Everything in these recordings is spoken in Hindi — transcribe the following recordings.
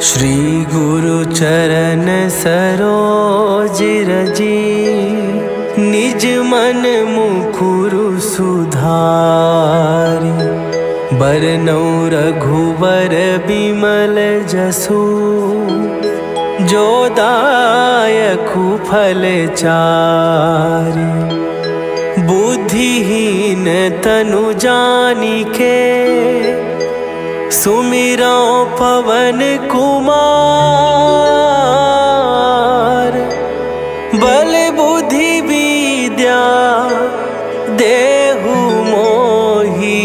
श्री गुरु चरण सरोज रजी, निज मन मुकुरु सुधारि। बरनउँ रघुवर बिमल जसु, जो दायकु फल चारि। बुद्धिहीन तनु जानिके, सुमिरौ पवन कुमार। बल बुद्धि विद्या देहु मोहि,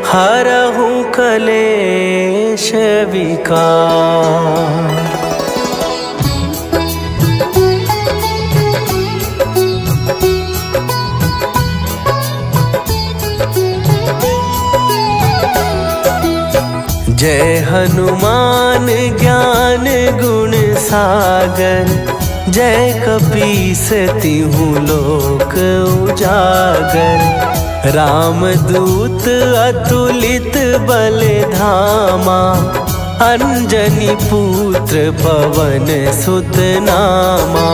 हरहु कलेश विकार। जय हनुमान ज्ञान गुण सागर, जय कपीस तिहुँ लोक उजागर। रामदूत अतुलित बल धामा, अंजनी पुत्र पवन सुत नामा।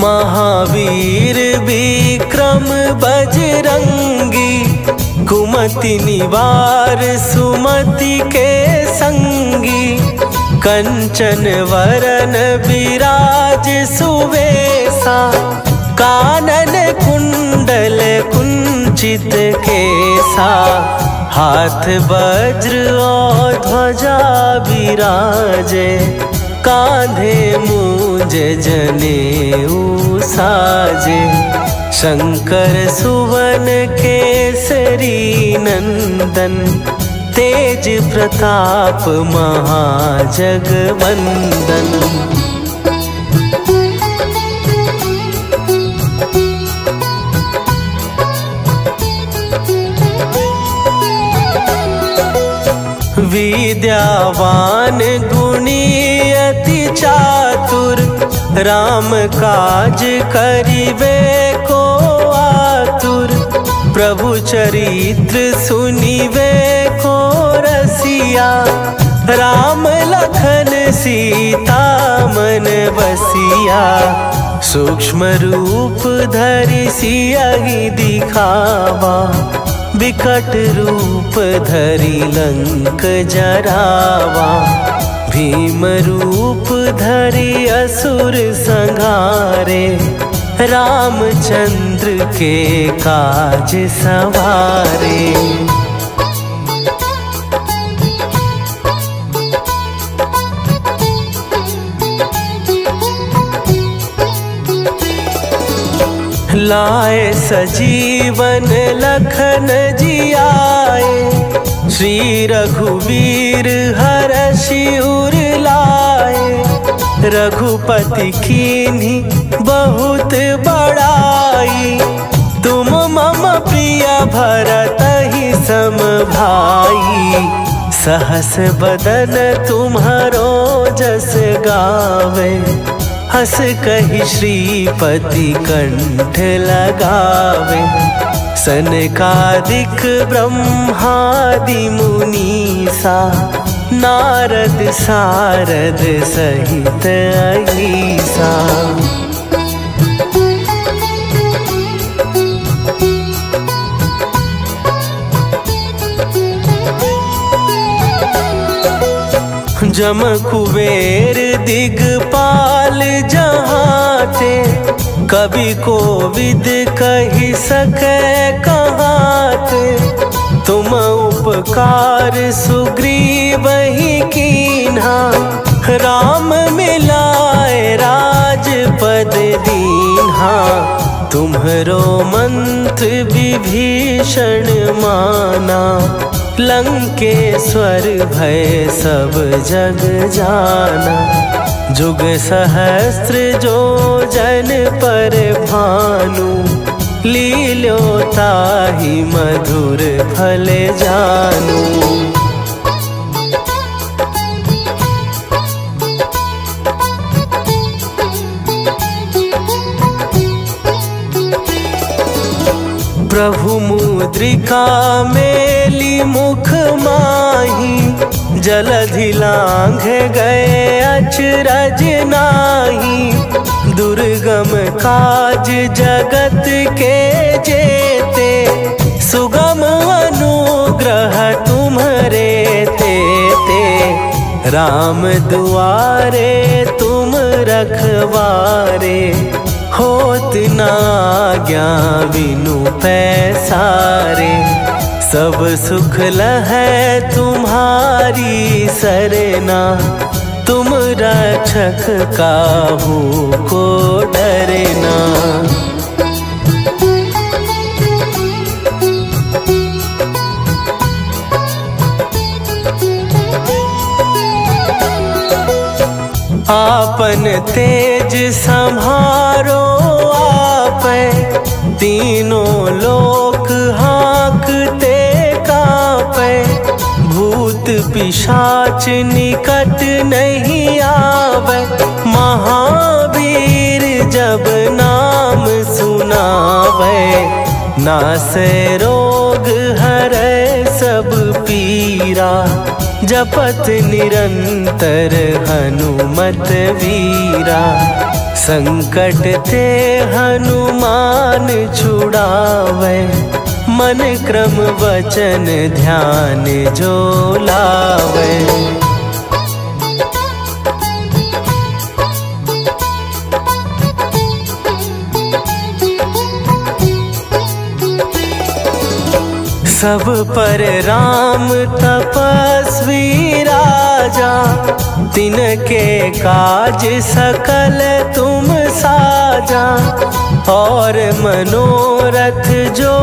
महावीर विक्रम बजरंगी, कुमति निवार सुमति के संगी। कंचन वरन विराज सुवेशा, कानन कुंडल कुंचित केसा। हाथ वज्र और ध्वजा विराजे, कांधे मूंज जनेऊ साजे। शंकर सुवन केसरी नंदन, तेज प्रताप महाजगवंदन। विद्यावान गुणी अति चातुर, राम काज करिबे को आतुर। प्रभु चरित्र सुनिबे को रसिया, राम लखन सीता मन बसिया। सूक्ष्म रूप धरि सियहि दिखावा, विकट रूप धरि लंक जरावा। भीम रूप धरि असुर संहारे, रामचंद्र के काज सवारे। लाए सजीवन लखन जियाए, श्री रघुवीर हरषि उर लाए। रघुपति कीन्ही बहुत बड़ाई, तुम मम प्रिय भरतहि सम भाई। सहस बदन तुम्हारो जस गावे, हस कहि श्रीपति कंठ लगावे। सनकादिक ब्रह्मादि मुनीसा, नारद सारद सहित अहीसा। जम कुबेर दिगपाल जहाते, कवि कोविद कहि सकै कहाते। तुम उपकार सुग्रीवहि कीन्हा, राम मिलाए राजपद दीन्हा। तुम्हरो मंत्र विभीषण माना, लंकेश्वर भय सब जग जाना। जुग सहस्त्र जो जन पर भानु, लील्यो ताहि मधुर फल जानू। प्रभु मुद्रिका मेली मुख माही, जलधि लांघ गए अचरज नाही। दुर्गम काज जगत के जेते, सुगम अनुग्रह तुम्हरे तेते। राम दुआरे तुम रखवारे, होत ना आज्ञा बिनु पैसारे। सब सुख लहै तुम्हारी सरना, तुम रक्षक काहू को डरना। आपन तेज संहारो आपै, तीनों लोक हाँकते कांपै। भूत पिशाच निकट नहीं आवे, महावीर जब नाम सुनावे। नासै रोग हरै सब पीरा, जपत निरंतर हनुमत वीरा। संकट ते हनुमान छुड़ावे, मन क्रम वचन ध्यान जो लावे। सब पर राम तपस्वी राजा, तिनके काज सकल तुम साजा। और मनोरथ जो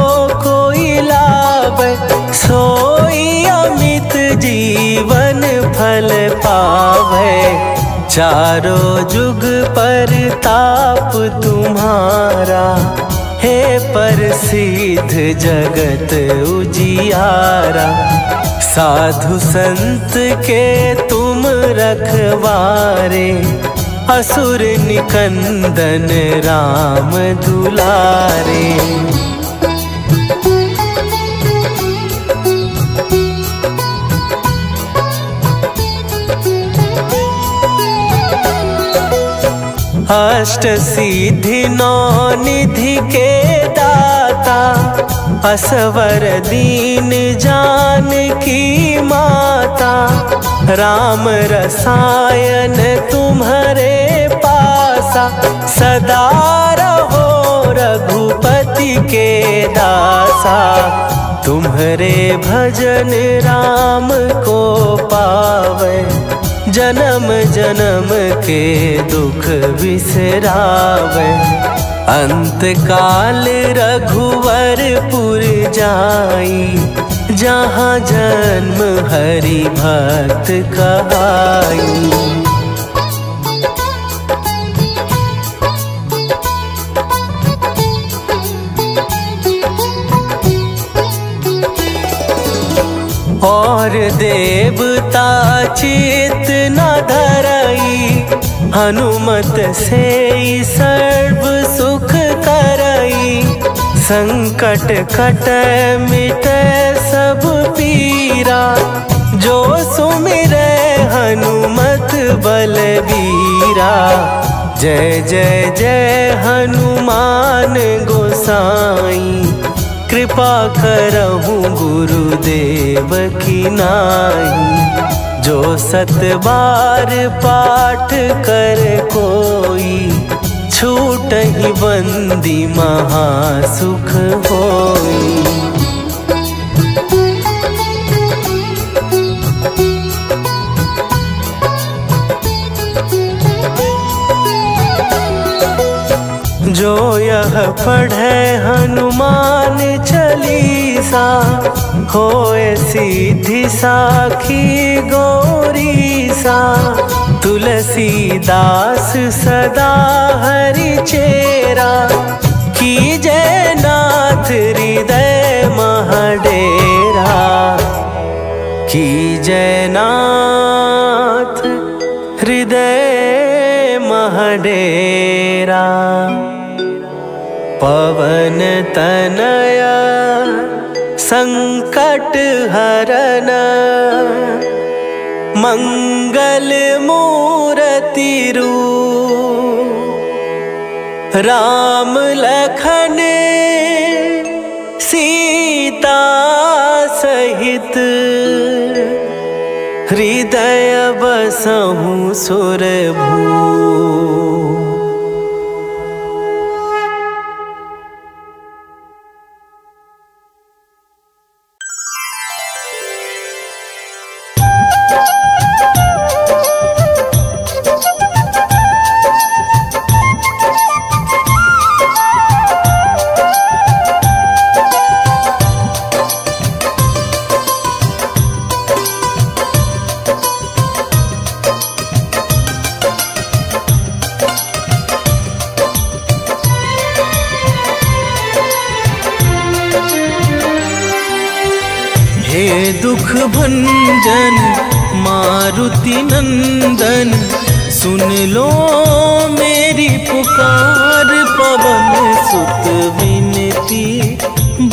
कोई लावे, सोई अमित जीवन फल पावे। चारों जुग पर ताप तुम्हारा, हे प्रसिद्ध जगत उजियारा। साधु संत के तुम रखवारे, असुर निकंदन राम दुलारे। अष्ट सिद्धि नौ निधि के दाता, असवर दीन जानकी माता। राम रसायन तुम्हारे पासा, सदा रहो रघुपति के दासा। तुम्हारे भजन राम को पावे, जन्म जन्म के दुख बिसरावे। अंत काल रघुवरपुर जाई, जहाँ जन्म हरि भक्त कहाई। और देवता चित न धरई, हनुमत से सर्व सुख करई। संकट कटै मिटै सब पीरा, जो सुमिरै हनुमत बलबीरा। जय जय जय हनुमान गोसाई, कृपा करहु गुरुदेव की नाई। जो सत बार पाठ कर कोई, छूटहि बंदी महासुख होई। जो यह पढ़े हनुमान चालीसा, होए सीधी साखी गौरीसा। तुलसीदास सदा हरि चेरा, कीजय नाथ हृदय महडेरा। कीजय नाथ हृदय महडेरा। पवन तनया संकट हरन, मंगल मूर्ति रूप राम लखन सीता सहित, हृदय बसहु सुरभू। हे दुख भंजन मारुति नंदन, सुन लो मेरी पुकार। पवन सुत विनती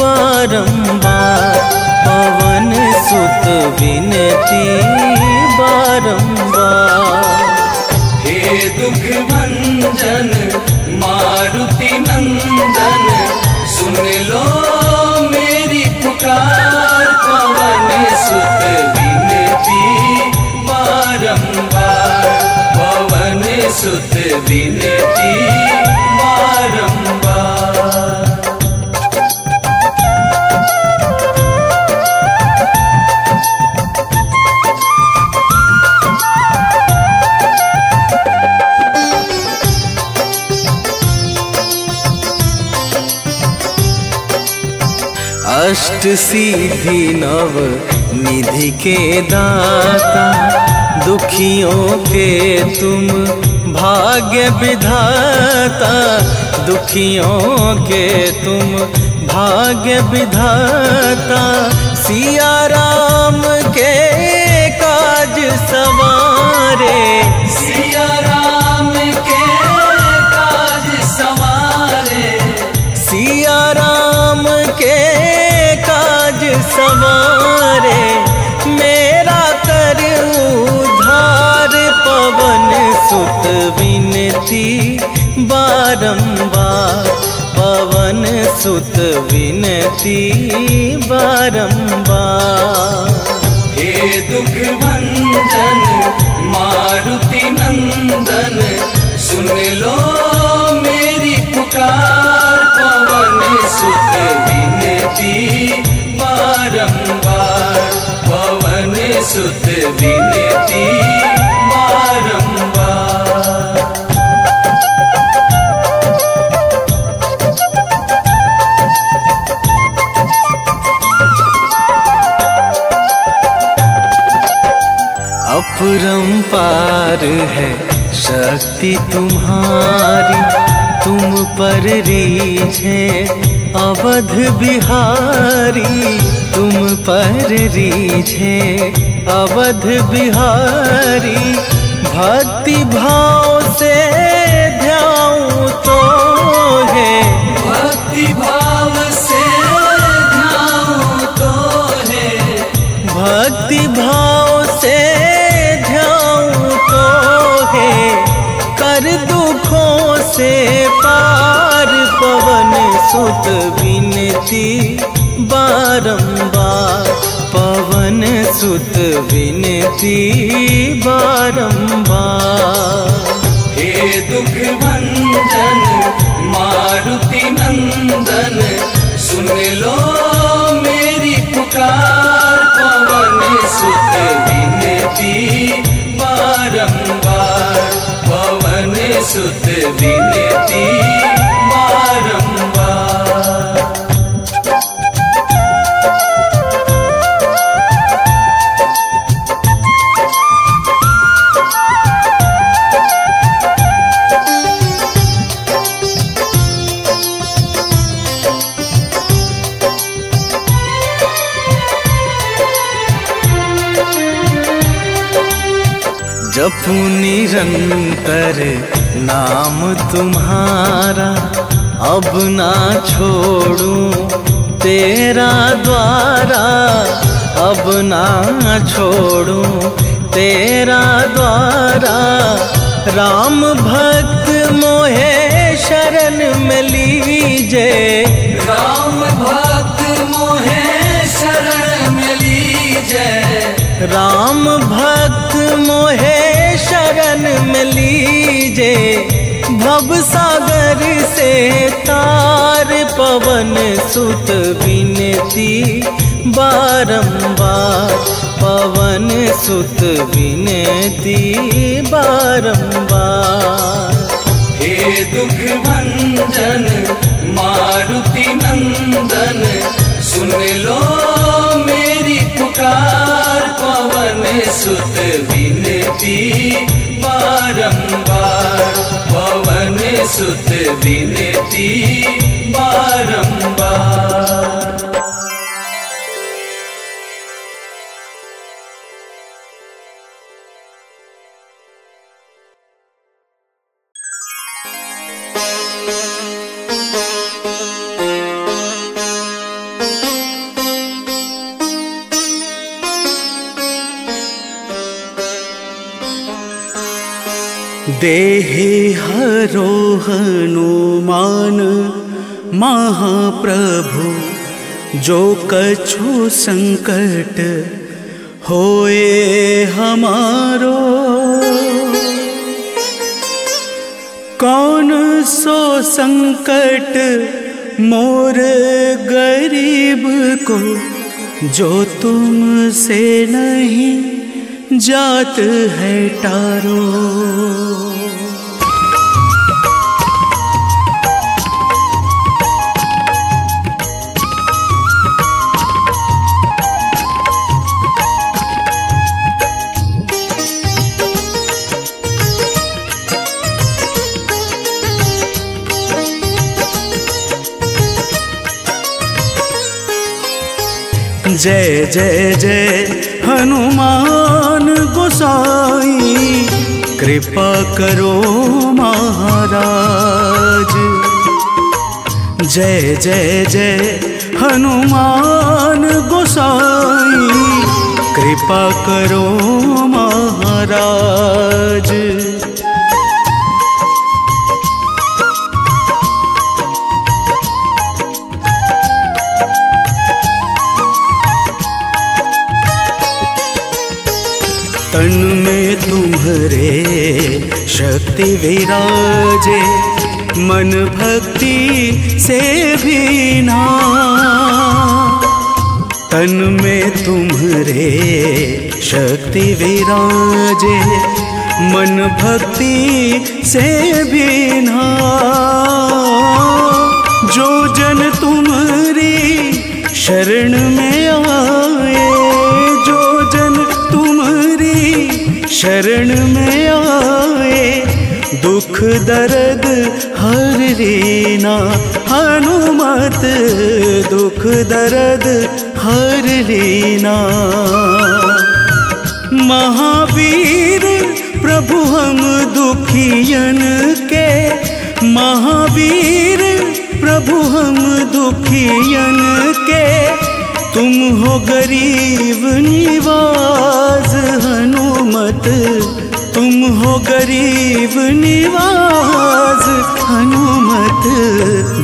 बारंबार, पवन सुत विनती बारंबार। हे दुख भंजन मारुति नंदन, सुन लो मेरी पुकार। पवन सुत विनती बारंबार, पवन सुत विनती बारंबार। अष्ट सिद्धि नव निधि के दाता, दुखियों के तुम भाग्य विधाता। दुखियों के तुम भाग्य विधाता, सिया राम के काज सवारे। सिया राम के काज सवारे, सिया राम के काज सवारे। मेरा कर उद्धार, पवन सुत विनती बारंबार, पवन सुत विनती बारंबार। हे दुख भंजन मारुति नंदन, सुन लो मेरी पुकार। पवन सुत विनती बारंबार, पवन सुत विनती बारंबार। अपरंपार है शक्ति तुम्हारी, तुम पर रीझे अवध बिहारी। तुम पर रीझे अवध बिहारी, भक्ति भाव से ध्याऊं तो है। भक्ति भाव से ध्याऊं तो है, भक्ति भाव से ध्याऊं तो है। कर दुखों से पार, पवन सुत विनती बारंबार, पवन सुत विनती बारंबार। हे दुख भंजन मारुति नंदन, सुन लो मेरी पुकार। पवन सुत विनती बारंबार, पवन सुत विनती बारंबार। जपू निरंतर नाम तुम्हारा, अब ना छोड़ूं तेरा द्वारा, अब ना छोड़ूं तेरा द्वारा। राम भक्त मोहे शरण में लीजे, राम भक्त मोहे शरण में लीजे, राम भक्त मोहे शरण में लीजे। भव सागर से तार पवन सुत विनती बारंबार, पवन सुत विनती बारंबार। हे दुख भंजन मारुति नंदन, सुन लो मेरी पुकार, पवन सुत विनती बारंबार, पवन सुत विनती बारंबार। देहि हरो हनुमान महाप्रभु, जो कछु संकट होए हमारो। कौन सो संकट मोर गरीब को, जो तुमसे नहीं जात है टारो। जय जय जय हनुमान गोसाई, कृपा करो महाराज। जय जय जय हनुमान गोसाई, कृपा करो महाराज। तन में तुम्हारे शक्ति विराजे, मन भक्ति से भीना। तन में तुम्हारे शक्ति विराजे, मन भक्ति से भीना। जो जन तुम्हारी शरण में आए, जो जन तुम्हारी शरण में आए, दुख दर्द हर रीना। हनुमत दुख दर्द हर रीना। महावीर प्रभु हम दुखियन के, महावीर प्रभु हम दुखियन के। तुम हो गरीब निवाज हनुमत, तुम हो गरीब निवाज हनुमत।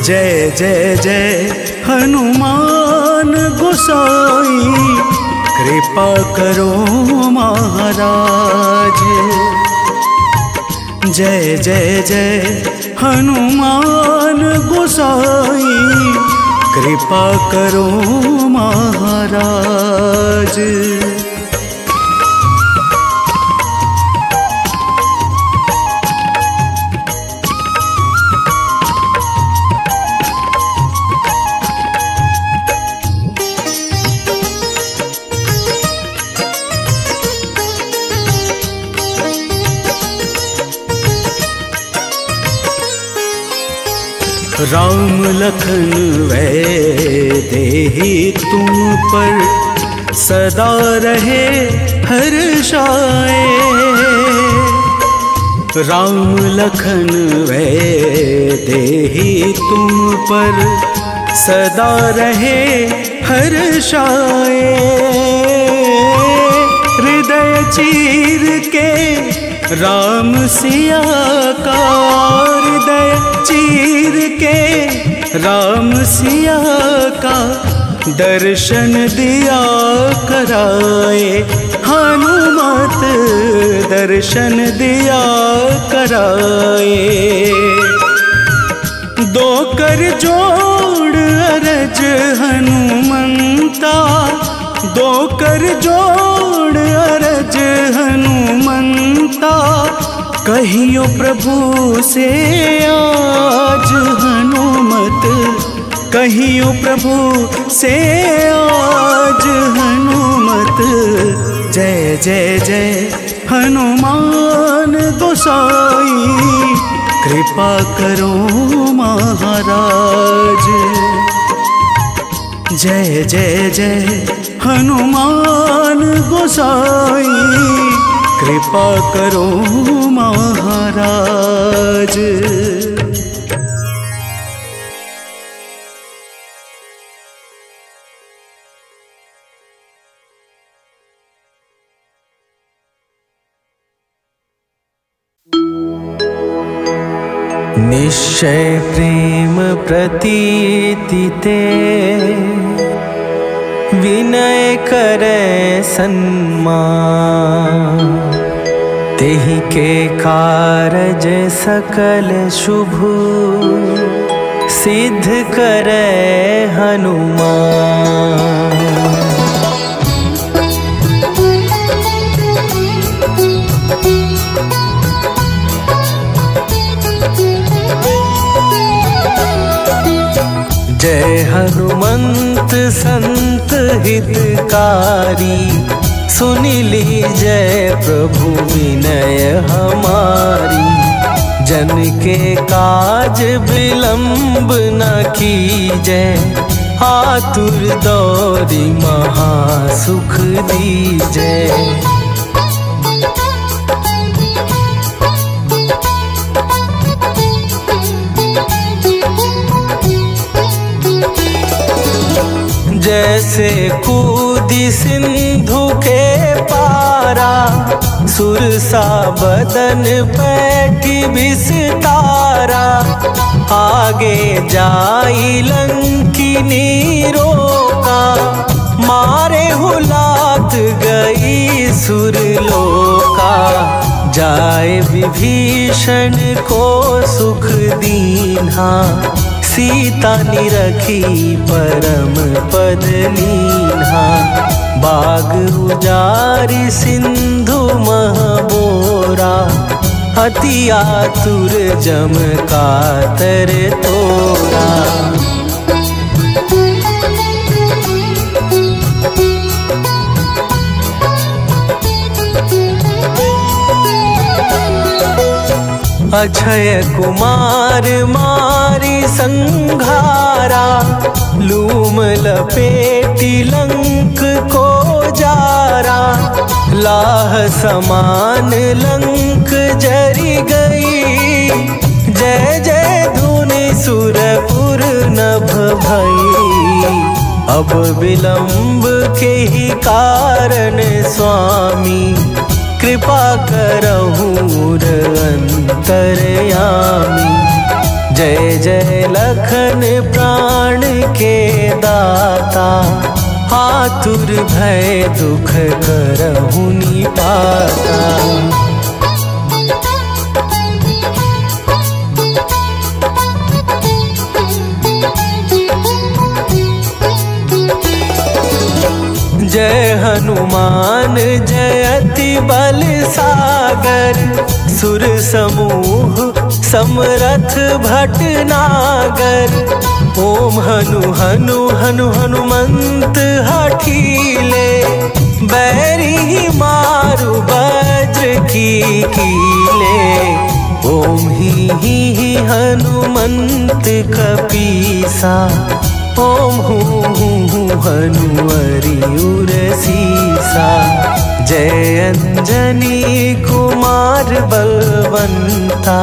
जय जय जय हनुमान गोसाई, कृपा करो महाराज। जय जय जय हनुमान गोसाई, कृपा करो महाराज। राम लखन वैदेही तुम पर सदा रहे हर्षाए। राम लखन वे देहि तुम पर सदा रहे हर्षाए। हृदय चीर के राम सिया का, हृदय चीर के राम सिया का दर्शन दिया कराए। हनुमत दर्शन दिया कराए। दो कर जोड़ अरज हनुमंता, दो कर जोड़ अरज हनुमंता, कहियो प्रभु से आज हनुमत, कहियो प्रभु से आज हनुमत। जय जय जय हनुमान गोसाई, कृपा करो महाराज। जय जय जय हनुमान गोसाई, कृपा करो महाराज। निश्चय प्रेम प्रतीति ते, विनय करे सन्मान। तेहि के कारज सकल शुभ, सिद्ध करे हनुमान। जय हनुमंत संत हितकारी, सुनि लीजय प्रभु विनय हमारी। जन के काज विलंब न कीजय, आतुर दौरी महासुख दीजय। जैसे कूदी सिंधु के पारा, सुरसा बदन पैठी विस्तारा। आगे जाई लंकिनी रोका, मारे हुलात गई सुरलोका। जाए विभीषण को सुख दीन्हा, सीता निरखी परम पद लीन्हा। बाग उजारी सिंधु महबोरा, अति आतुर जम कातर तोरा। अक्षय कुमार मारी संघारा, लूम लपेटी लंक को जारा। लाह समान लंक जरी गई, जय जय धुनि सुरपुर नभ भई। अब विलंब के ही कारण स्वामी, कृपा करहूँ अंतरयामी। जय जय लखन प्राण के दाता, आतुर भय दुख करहूँ निपाता। जय हनुमान जयति बल सागर, सुर समूह समरथ भटनागर। ओम हनु हनु हनु हनुमंत हठीले, बैरी मारु वज्र की कीले। ओम ही हनुमंत कपीसा, ओम हूँ हनुमरि उर सीसा। जय अंजनी कुमार बलवंता,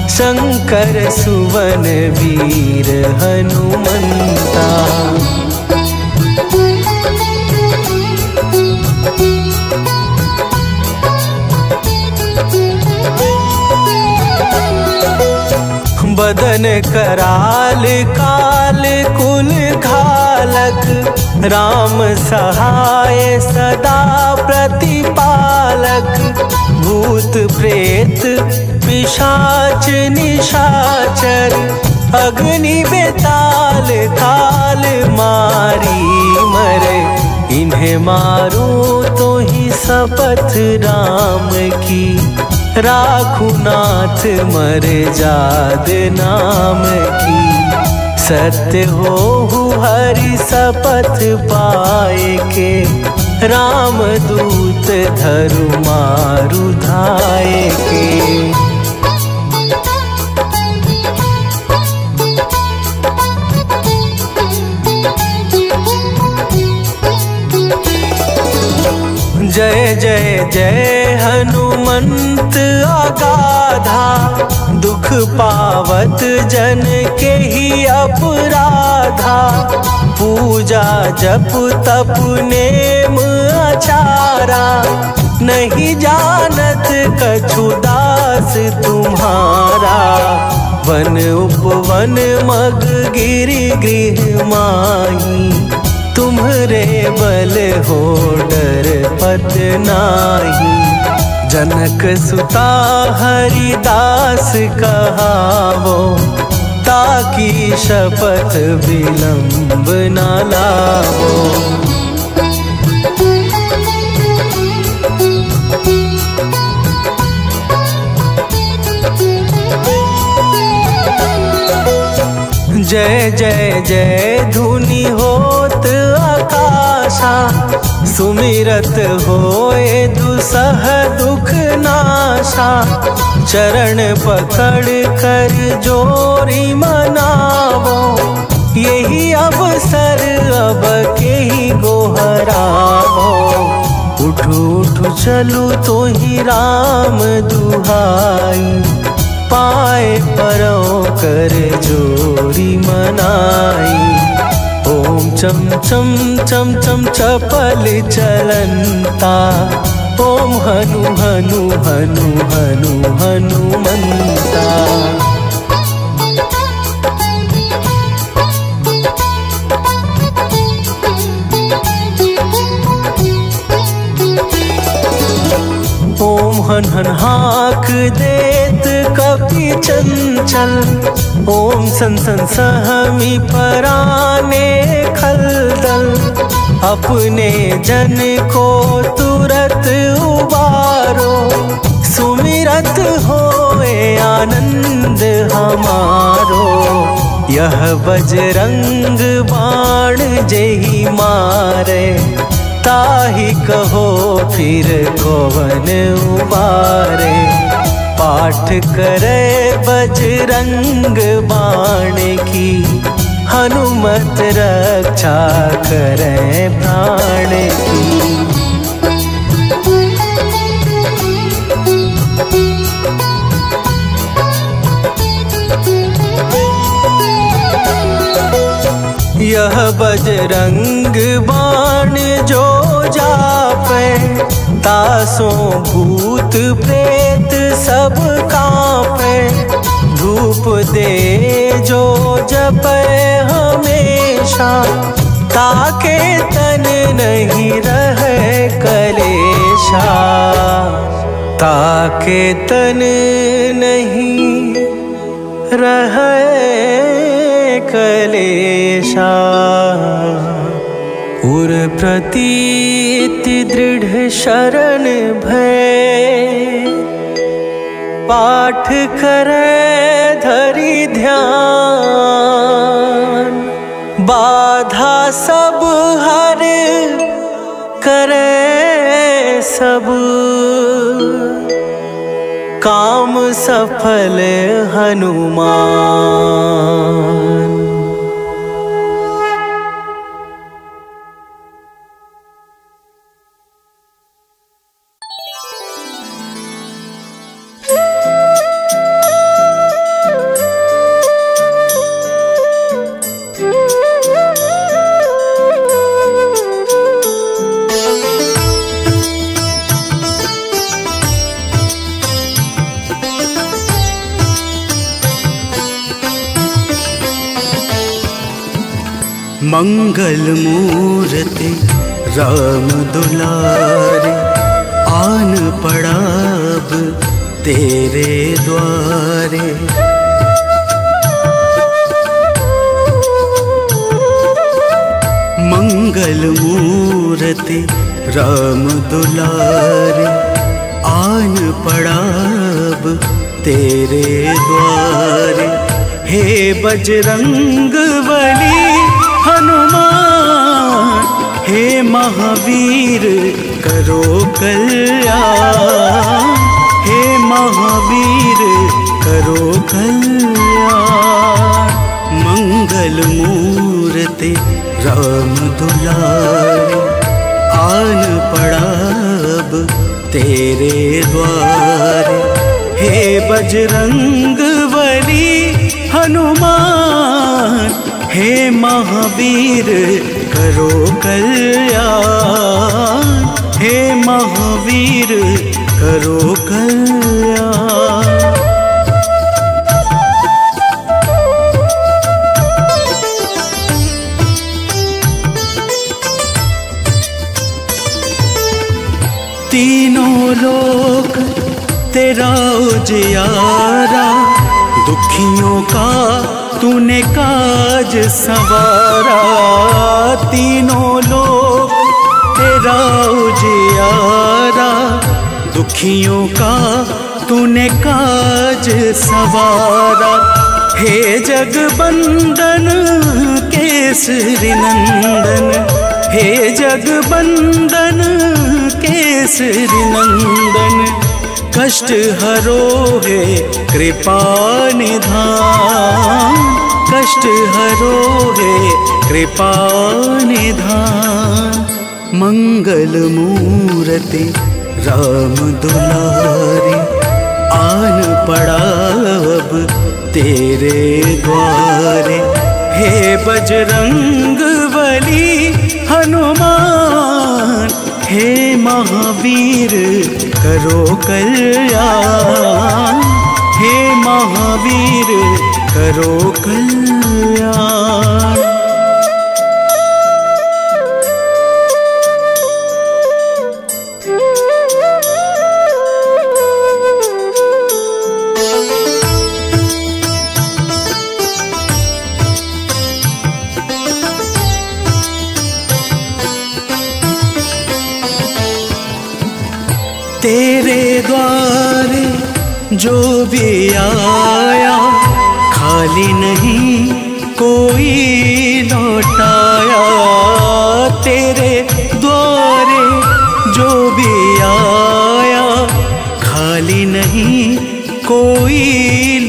शंकर सुवन वीर हनुमंता। बदन कराल काल कुल घालक, राम सहाय सदा प्रतिपालक। भूत प्रेत पिशाच निशाचर, अग्नि बेताल काल मारी मरे। इन्हें मारो तो ही शपथ राम की, राखू नाथ मर्याद नाम की। सत्य हो हरि शपथ पाए के, राम दूत धरु मारु धाए के। जय जय जय हनुमंत अगाधा, दुख पावत जन के ही अपराधा। पूजा जप तप नेम आचारा, नहीं जानत कछु दास तुम्हारा। वन उपवन मग गिरि गृह माही, तुम्हरे बल हो डर पत नाही। जनक सुता हरिदास कहावो, ताकि शपथ विलंब न लावो। जय जय जय धुनि होत आकाशा, सुमिरत होए दुसह दुख नाशा। चरण पकड़ कर जोरी मनावो, यही अवसर अब के ही गोहरावो। उठू उठू चलू तो ही राम दुहाई, पाए परों कर जोरी मनाई। ओम चम चम चम चम चपल चलंता, ओम हनु हनु हनु हनु हनुमंता। ओम हन हन हाक देत कपि चंचल, ओम सन सन सहमी पराने खलदल। अपने जन को तुरत उबारो, सुमिरत होए आनंद हमारो। यह बजरंग बाण जेहि मारे, ताहि कहो फिर कौन उबारे। पाठ करे बजरंग बाण की, हनुमत रक्षा करे प्राण की। यह बजरंग बाण जो जापे, तासों भूत प्रेत सब कांपे। धूप दे जो जपे हमेशा, ताके तन नहीं रहे कलेशा। ताके तन नहीं रहे कलेशा। उर प्रतीति दृढ़ शरण भय, पाठ करे धरि ध्यान। बाधा सब हर करे सब, काम सफल हनुमान। मंगल मूर्ति राम दुलारे, आन पड़ा अब तेरे द्वारे। मंगल मूर्ति राम दुलारे, आन पड़ा अब तेरे द्वारे। हे बजरंग बली हनुमान, हे महावीर करो कल्याण, हे महावीर करो कल्याण। मंगल मूर्ति राम दुलारे, आन पड़ा अब तेरे द्वारे। हे बजरंग बली हनुमान, हे महावीर करो कल्याण, हे महावीर करो कल्याण। तीनों लोक तेरा उजियारा, दुखियों का तूने काज संवारा। तीनों लोक तेरा उजियारा, दुखियों का तूने काज संवारा। हे जगबंदन केसरी नंदन, हे जगबंदन केसरी नंदन। कष्ट हरो है कृपा निधान, कष्ट हरो है कृपा निधान। मंगल मूर्ति राम दुलारे, आन पड़ा अब तेरे द्वारे। हे बजरंग बली हनुमान, हे महावीर करो कल्याण, हे महावीर करो कल्याण। तेरे द्वारे जो भी आया, खाली नहीं कोई लौटाया। तेरे द्वारे जो भी आया, खाली नहीं कोई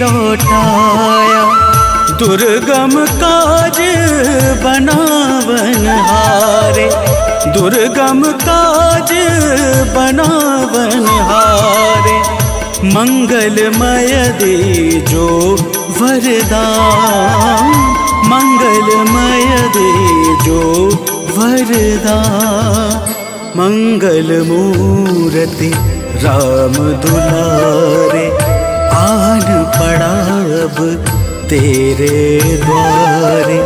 लौटाया। दुर्गम काज बनावनहारे, दुर्गम काज बनावनहारे। मंगलमय दे जो वरदान, मंगलमय दे जो वरदान। मंगल मूर्ति राम दुलारे, आन पड़ा अब तेरे द्वारे।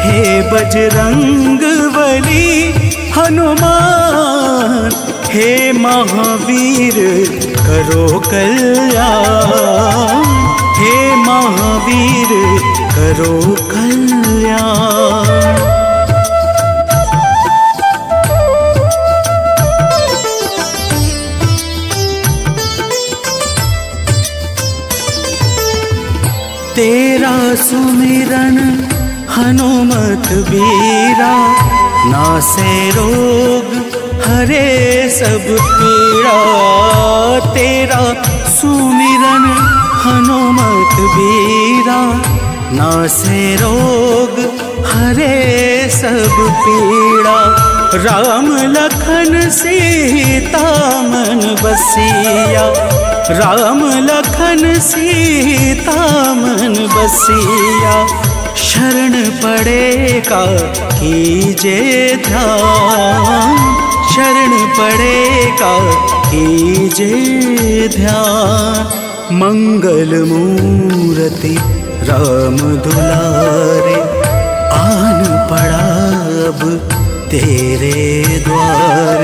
हे बजरंग बली हनुमान, हे महावीर करो कल्याण, हे महावीर करो कल्याण। तेरा सुमिरन हनुमत बीरा, नासे रोग हरे सब पीड़ा। तेरा सुमिरन हनुमत बीरा, नासे रोग हरे सब पीड़ा। राम लखन सीता मन बसिया, राम लखन सीता मन बसिया। शरण पड़ेगा कीजे ध्यान, शरण पड़ेगा कीजे ध्यान। मंगल मूर्ति राम दुलारे, आन पड़ा अब तेरे द्वार।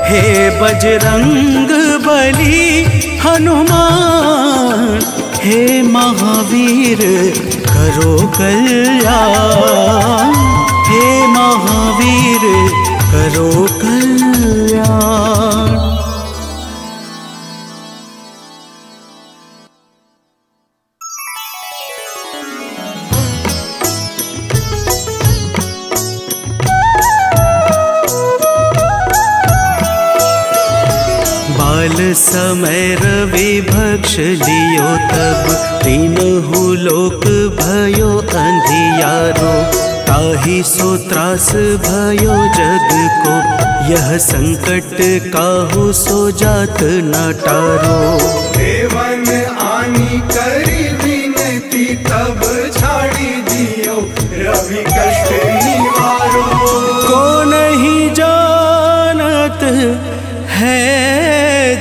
हे बजरंग बली हनुमान, हे महावीर करो कल्याण, हे महावीर करो कल्याण। बाल समय रवि भक्ष लियो तब, तीनहु लोक भयो अंधियारो। ताहि सो त्रास भयो जग को, यह संकट काहू सो जात न टारो। देवन आनी करी विनती, तब छाड़ी दियो रवि कष्ट निवारो। को नहीं जानत है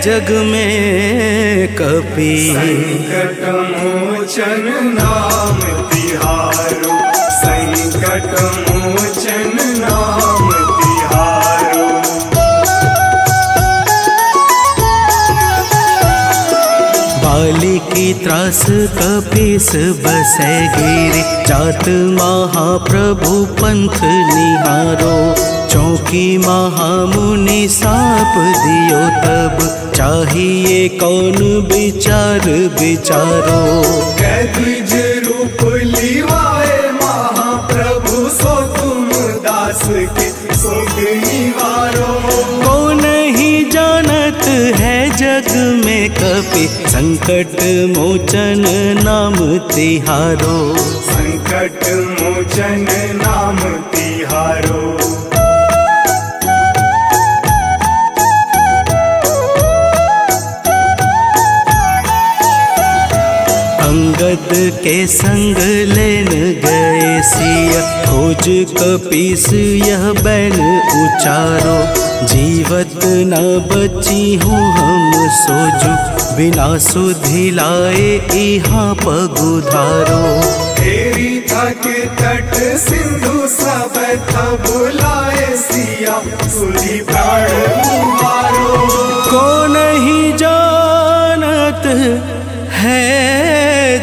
जग में कपि, संकट मोचन नाम तिहारो, संकट मोचन नाम तिहारो। बाली की त्रास कपीस बसै गिरि, जात महाप्रभु पंथ निहारो। चौकी महामुनि साप दियो तब, चाहिए कौन विचार विचारो। कैद्विज रूप लिवाए महाप्रभु, सो तुम दास के शोक निवारो। को नहीं जानत है जग में कपि, संकट मोचन नाम तिहारो। संकट मोचन नाम तिहारो। अंगद के संग लेन गए सिया, खोज कपीस यह बैन उचारो। जीवत न बची हूँ हम सोजू, बिना सुधि लाए यहाँ पगुधारो। तेरी थके तट सिंधु सब तब बुलाए सिया, सुधि प्राण उबारो। को नहीं जानत है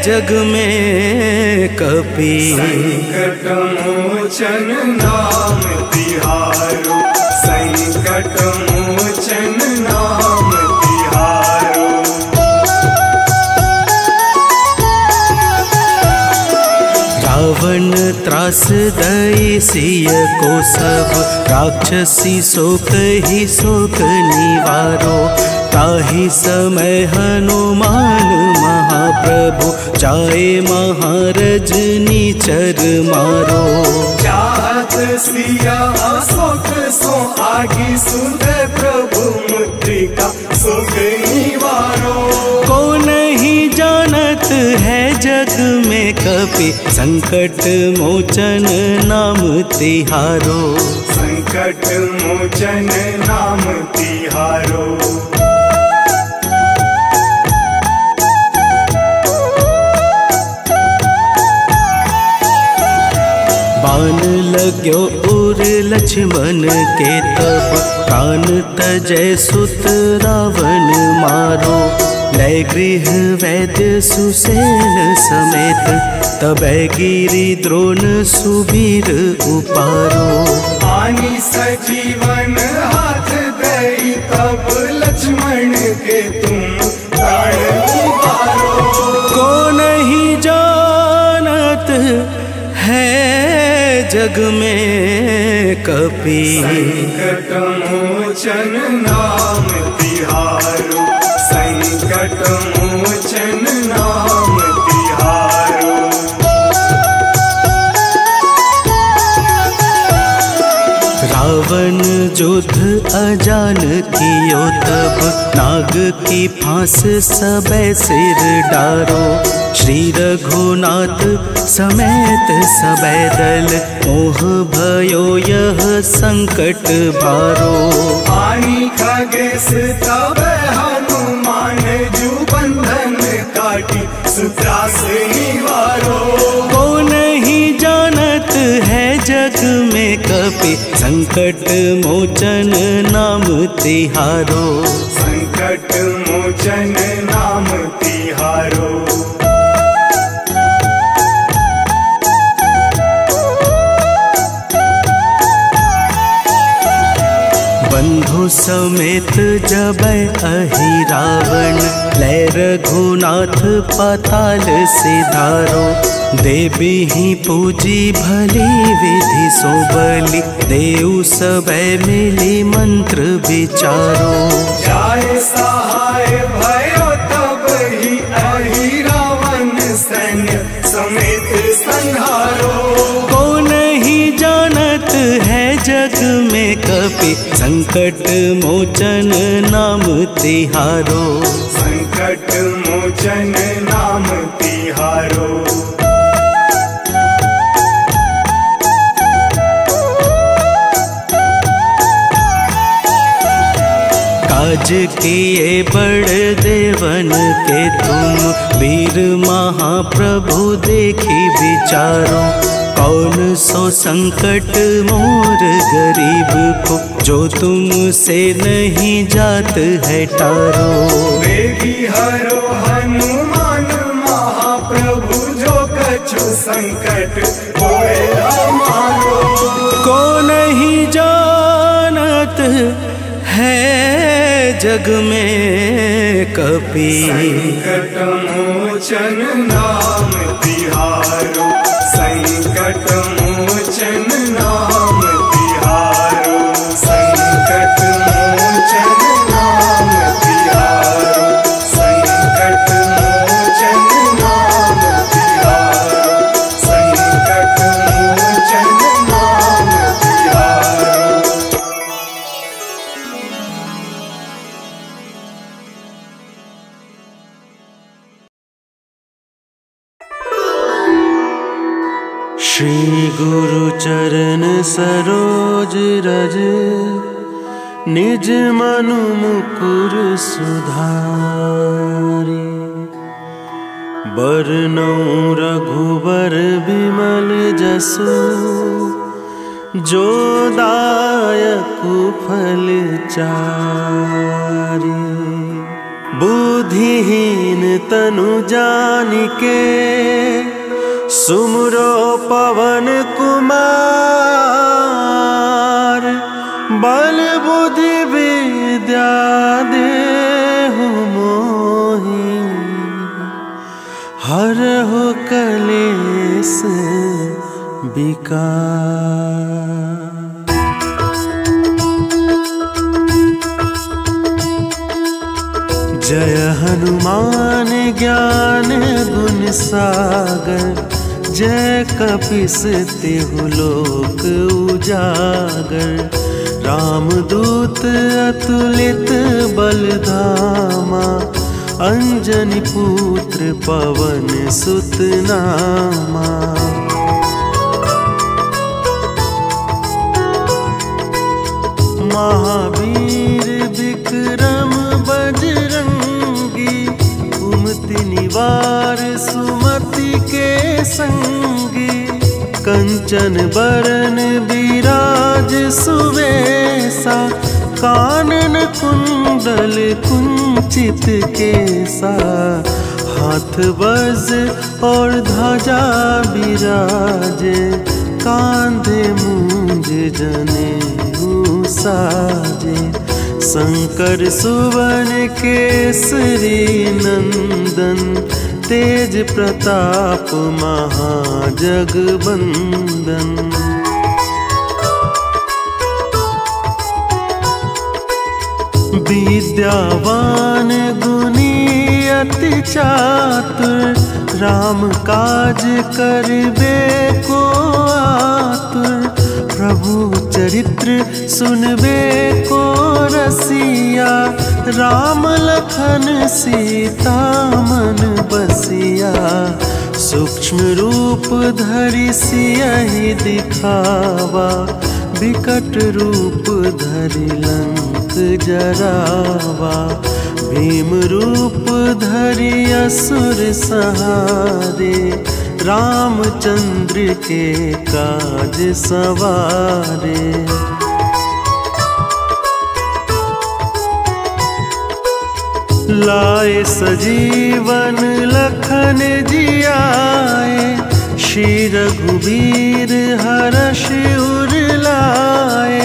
जग में कपि, संकट मोचन नाम तिहारो, संकट मोचन नाम तिहारो। रावण त्रास दई सिय को सब, राक्षसी शोक ही शोक निवारो। ताहि समय हनुमान महाप्रभु, जाए महारज नीचर मारो। चाहत सिया शोक सो आगी, सुंदर प्रभु मुद्रिका शोक निवारो। को नहीं जानत है जग में कपि, संकट मोचन नाम तिहारो। संकट मोचन नाम तिहारो। बाण लाग्यो उर लक्ष्मण के तब, प्राण तजय सुत रावण मारो। लय गृह वैद्य सुसेन समेत, तबै गिरि द्रोण सुबीर उपारो। आनी सजीवन हाथ दई, तब लक्ष्मण के तुम प्राण उबारो। को नहीं जानत है जग में कपि, संकट मोचन नाम तिहारो, संकट मोचन नाम तिहारो। रावण युद्ध अजान कियो तब, नाग की फांस सबे सिर डारो। श्री रघुनाथ समेत सबे दल, मोह भयो यह संकट भारो। आनी खगेश तब हनुमान, जू बंधन काटी सुत्रास निवारो। को नहीं जानत है कपि संकट मोचन नाम तिहारो। संकट मोचन नाम तिहारो। बंधु समेत जबै अहि रावण, लय रघुनाथ पाताल सिधारो। देवी ही पूजी भली विधि सो बलि, देव सबे मिली मंत्र विचारो। जाय सहाय भयो तब ही अहि रावण, सैन्य समेत संहारो। कौन ही जानत है जग में कपि, संकट मोचन नाम तिहारो। संकट मोचन नाम तिहारो। काज किए बड़ देवन के तुम, वीर महाप्रभु देखी विचारो। कौन सो संकट मोर गरीब को, जो तुमसे नहीं जात है टारो। वेगी हरो हनुमान महाप्रभु, जो कछु संकट होए हमारो। को नहीं जानत है जग में कपि, संकट मोचन नाम तिहारो। संकट मोचन नाम तिहारो। संकट मोचन नाम तिहारो। संकट मोचन नाम तिहारो। संकट मोचन नाम तिहारो। श्री गुरु चरण सरोज रज, निज मनु मुकुर सुधारी। बरनउँ रघुबर बिमल जसु, जो दायकु फल चारि। बुद्धिहीन तनु जानिके, सुमरो पवन कुमार। बल बुद्धि विद्या देहु मोहि, हरहु कलेस विकार। जय हनुमान ज्ञान गुण सागर, जय कपीस तिहु लोक उजागर। रामदूत अतुलित बल धामा, अंजनी पुत्र पवन सुत नामा। महावीर विक्रम बजरंगी, कुमति निवार सुमति के संगी। कंचन बरन विराज सुवेसा, कानन कुंडल कुंचित केसा। हाथ वज्र और ध्वजा विराजे, कांधे मूंज जनेऊ साजे। शंकर सुवन केसरी नंदन, तेज प्रताप महाजगबंदन। विद्यावान गुणी अति चातुर, राम काज करिबे को आतुर। प्रभु चरित्र सुनबे को रसिया, राम लखन सीता मन बसिया। सूक्ष्म रूप धरि सियहि दिखावा, विकट रूप धरि लंक जरावा। भीम रूप धरि असुर सहारे, रामचंद्र के काज सवारे। लाए सजीवन लखन जियाए, श्री रघुबीर हर्ष उर लाए।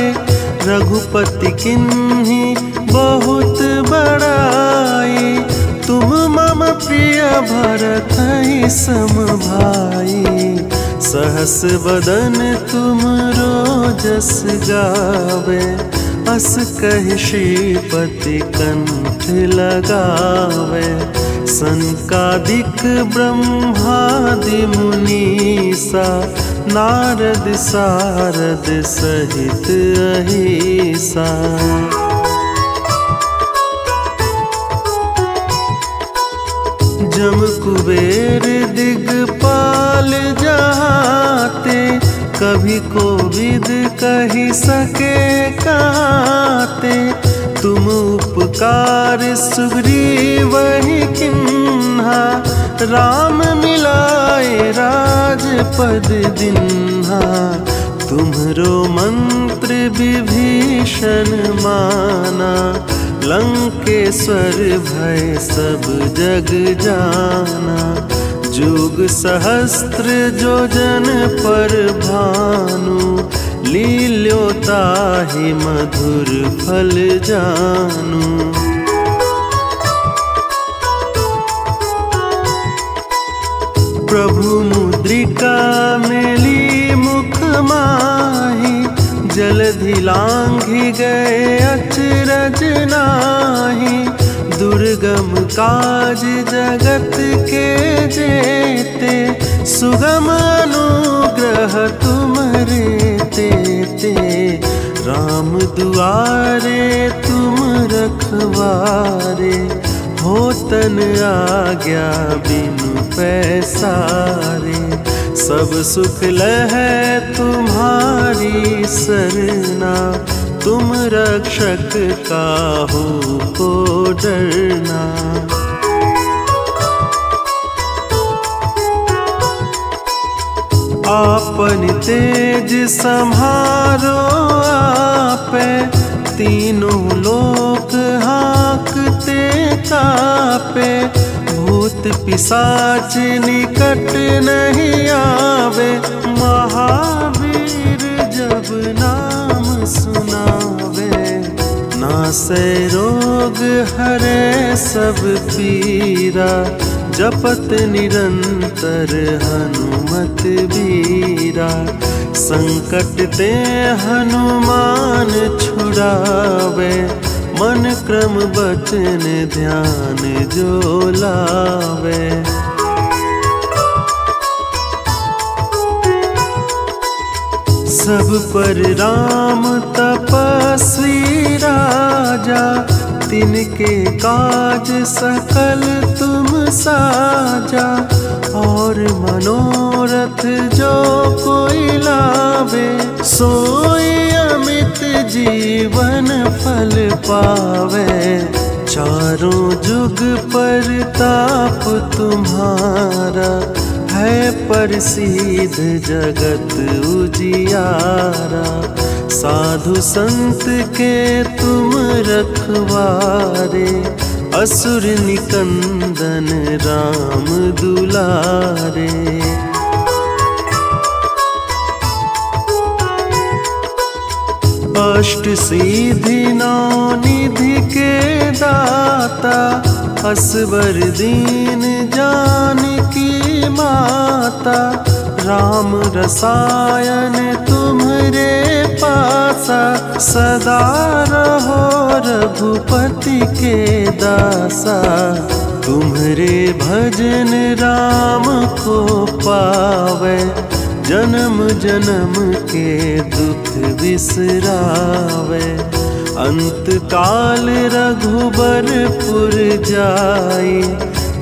रघुपति किन्हीं बहुत बड़ाई, तुम मम प्रिय भरत सम भाई। सहस बदन तुम रोजस गावे, अस कहि श्रीपति कंठ लगावे। सनकादिक ब्रह्मादि मुनीसा, नारद सारद सहित अहिसा। जम कुबेर दिगपाल जहाते, कभी कोविद कही सके कहते। तुम उपकार सुग्रीव ही किन्हा, राम मिलाए राजपद दिन्हा। तुम्हरो मंत्र विभीषण माना, लंकेश्वर भय सब जग जाना। जुग सहस्त्र जोजन पर भानु, लील्योताहि मधुर फल जानू। प्रभु मुद्रिका मेली मुख माही, जलधि लांघि गए अचरज नाहि। दुर्गम काज जगत के जेते, सुगम अनुग्रह तुम्हरे तेते। राम दुआरे तुम रखवारे, होतन आज्ञा बिनु पैसारे। सब सुख लहै तुम्हारी सरना, तुम रक्षक काहू को डरना। आपन तेज सम्हारो आपे, तीनों लोक हाँकते कापे। भूत पिशाच निकट नहीं आवे, महावीर जब नाम सुनावे। नासै रोग हरे सब पीरा, जपत निरंतर हनुमत बीरा। संकट ते हनुमान छुड़ावे, मन क्रम बचन ध्यान जो लावे। सब पर राम तपस्वी राजा, तिनके काज सकल तुम साजा। और मनोरथ जो कोई लावे, सोई अमित जीवन फल पावे। चारों जुग परताप तुम्हारा, है प्रसिद्ध जगत उजियारा। साधु संत के तुम रखवारे, असुर निकंदन राम दुलारे। अष्ट सिद्धि नौ निधि के दाता, असवर दीन जानकी माता। राम रसायन तुम्हरे पासा, सदा रहो रघुपति के दासा। तुम्हरे भजन राम को पावे, जन्म जन्म के दुख बिसरावे। अंत काल रघुबरपुर जाई,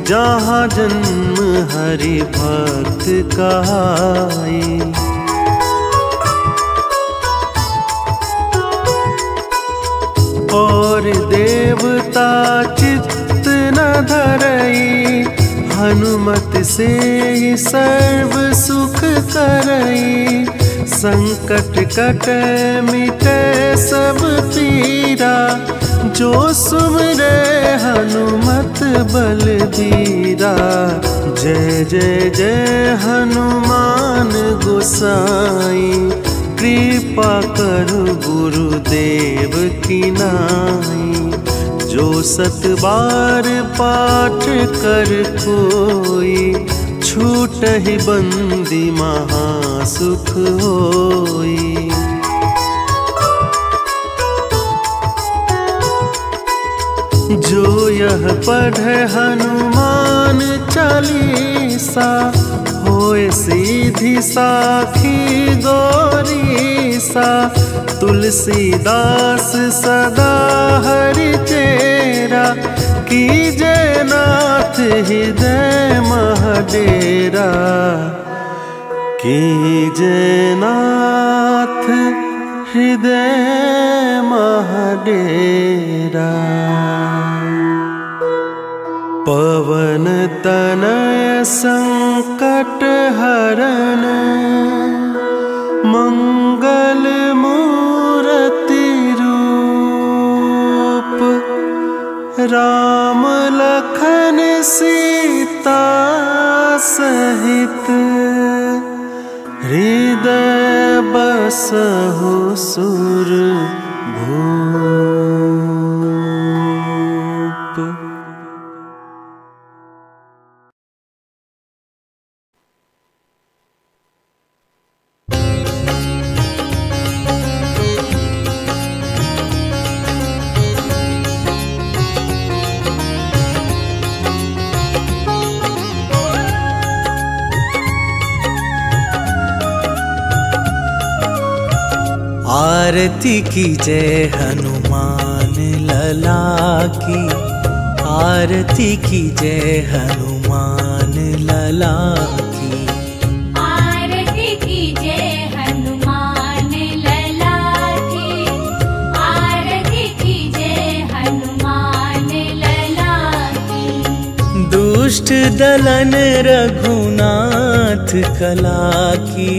जहाँ जन्म हरि भक्त कहाई। और देवता चित्त न धरई, हनुमत से ही सर्व सुख करई, संकट कटे मिटे सब पीरा, जो सुमरे हनुमत बलबीरा। जय जय जय हनुमान गोसाई, कृपा करो गुरुदेव की नाई। जो 7 बार पाठ कर कोई, छूटहि बंदी महासुख होई। जो यह पढ़े हनुमान चालीसा, होए सीधी साखी गौरीसा। तुलसीदास सदा हरि चेरा, कीजे नाथ हृदय महडेरा। कीजे नाथ हृदय महडेरा। पवन तनय संकट हरन, मंगल मूर्ति रूप। राम लखन सीता सहित, हृदय बसहु सुरभूप। आरती की जय हनुमान लला की, आरती की जय हनुमान लला की। आरती की जय हनुमान लला की, आरती की जय हनुमान लला की। दुष्ट दलन रघुनाथ कला की,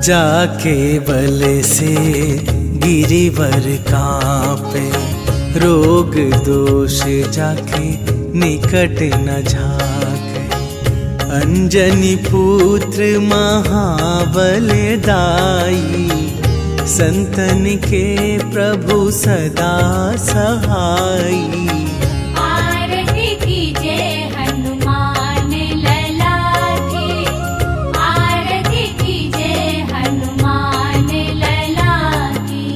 जाके बल से गिरिवर कांपे, रोग दोष जाके निकट न झाके। अंजनी पुत्र महाबल दाई, संतन के प्रभु सदा सहाई। आरती की जय हनुमान लला की, आरती की जय हनुमान लला की।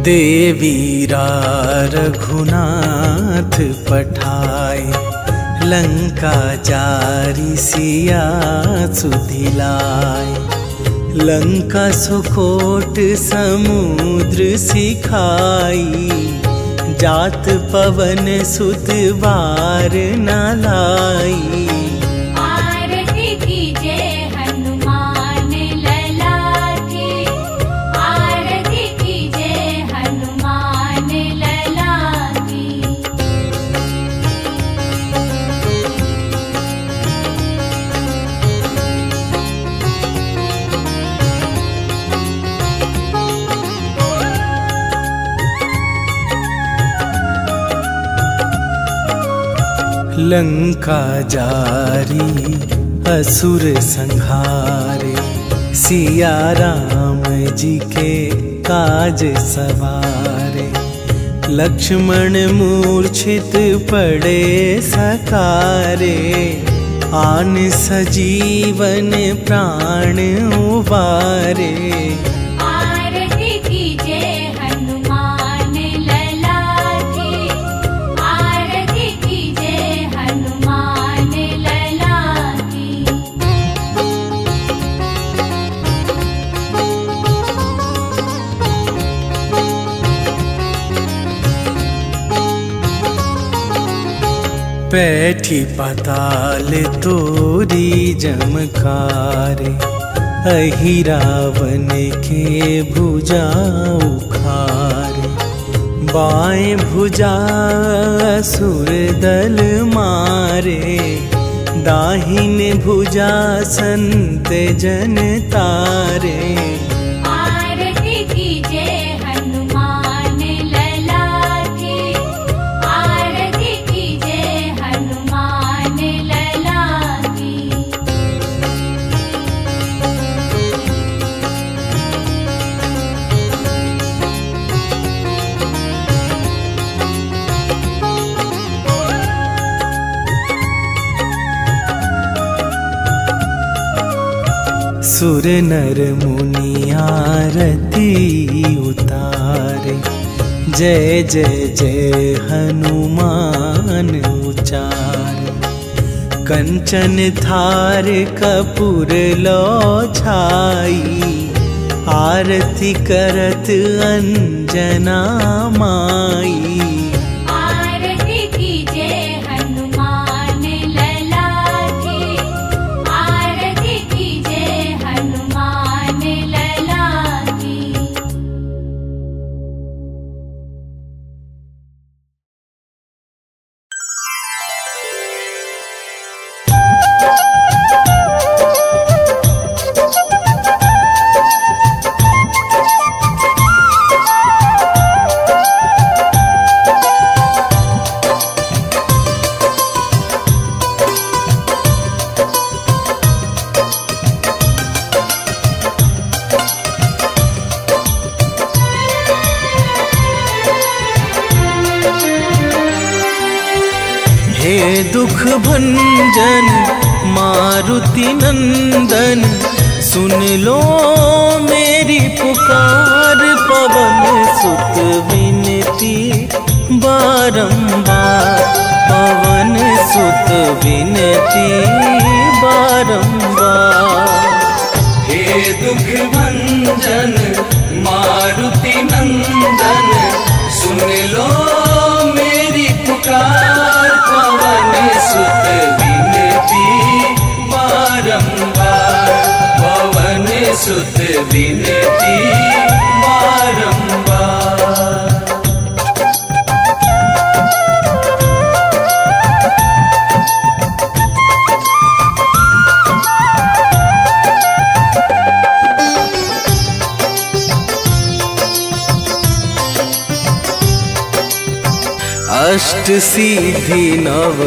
देवीरा रघुनाथ पठाए, लंका जारी सिया सुधिलाए। लंका सुकोट समुद्र सिखाई, जात पवन सुत बार न लाई। आरती की जय हनुमान लला की, आरती की जय हनुमान लला की। लंका जारी असुर संहारे, सिया राम जी के काज सवारे। लक्ष्मण मूर्छित पड़े सकारे, आन सजीवन प्राण उबारे। आरती की जय हनुमान पैठी पाताल तोरी जमकारे, अहिरावन के भुजा उखारे। बाएं भुजा असुर दल मारे, दाहिन भुजा संत जन तारे। आरती कीजिए हनुमान लला की, आरती कीजिए हनुमान लला की। सुर नर मुनि आरती उतारे, जय जय जय हनुमान उचारे। कंचन थार कपूर लो छाई, आरती करत अंजना माई। आरती कीजिए हनुमान लला की, आरती कीजिए हनुमान लला की। हे दुख भंजन मारुति नंदन, सुन लो मेरी पुकार। पवन सुत विनती बारंबार, पवन सुत विनती बारंबार। हे दुख भंजन मारुति नंदन, सुन लो मेरी पुकार। पवन सुत विनती बारंबार, पवन सुत विनती बारंबार। अष्ट सिद्धि नव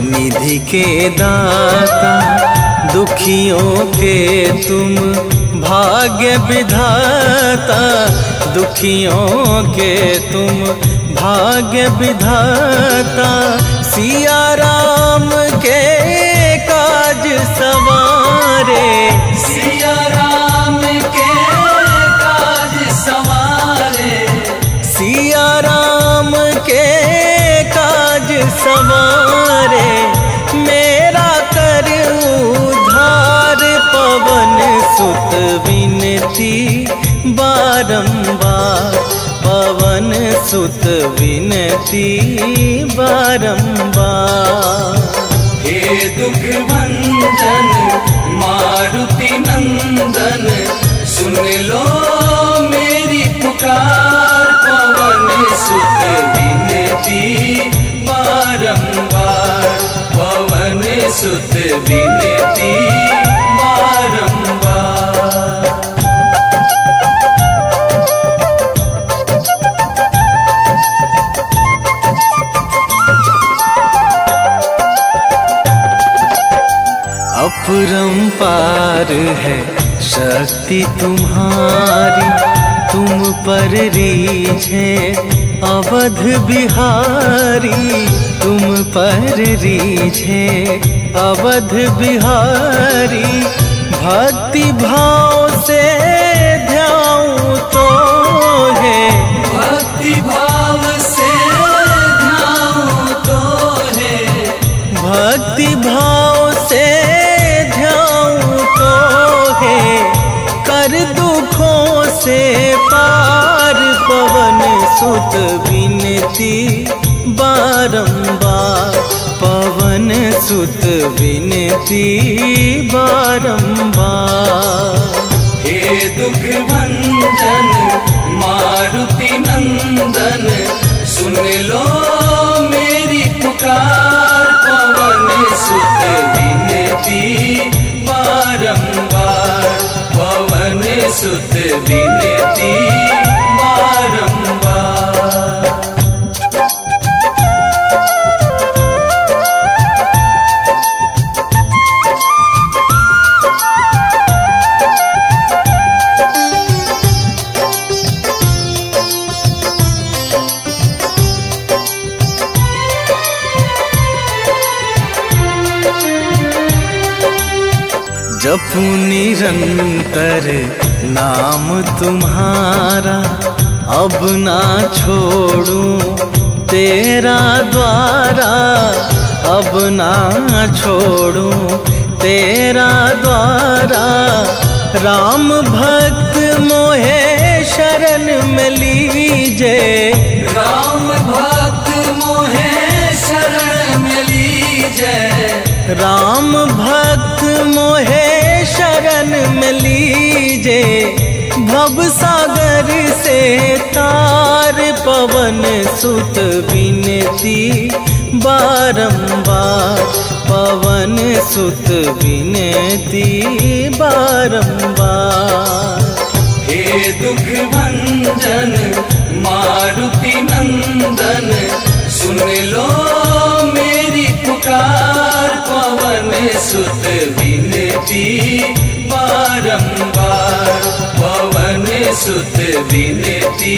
निधि के दाता, दुखियों के तुम भाग्य विधाता। दुखियों के तुम भाग्य विधाता, सिया राम के काज सवारे। सिया राम के काज सवारे, सिया राम के काज सवारे। मेरा कर उद्धार, पवन सुत विनती बारंबार, पवन सुत विनती बारंबार। हे दुख भंजन मारुति नंदन, सुन लो मेरी पुकार। पवन सुत विनती बारंबार, पवन सुत विनती बारंबार। अपरंपार है शक्ति तुम्हारी, तुम पर रीझे अवध बिहारी। तुम पर रीझे अवध बिहारी, भक्ति भाव से ध्याऊं तो है। भक्ति भाव से ध्याऊं तो है, भक्ति भाव से ध्याऊं तो है। कर दुखों से पार, पवन सुत विनती बारंबार, सुत विनती बारंबार। हे दुख भंजन मारुति नंदन, सुन लो मेरी पुकार। पवन सुत विनती बारंबार, पवन सुत विनती बारंबार। जपू निरंतर नाम तुम्हारा, अब ना छोड़ूं तेरा द्वारा, अब ना छोड़ूं तेरा द्वारा। राम भक्त मोहे शरण में लीजे, राम भक्त मोहे शरण में लीजे, राम भक्त मोहे शरण में लीजे। भव सागर से तार, पवन सुत विनती बारंबार, पवन सुत विनती बारंबार। हे दुख भंजन मारुति नंदन, सुन लो मेरी पुकार। पवन सुत विनती बारंबार, पवन सुत विनती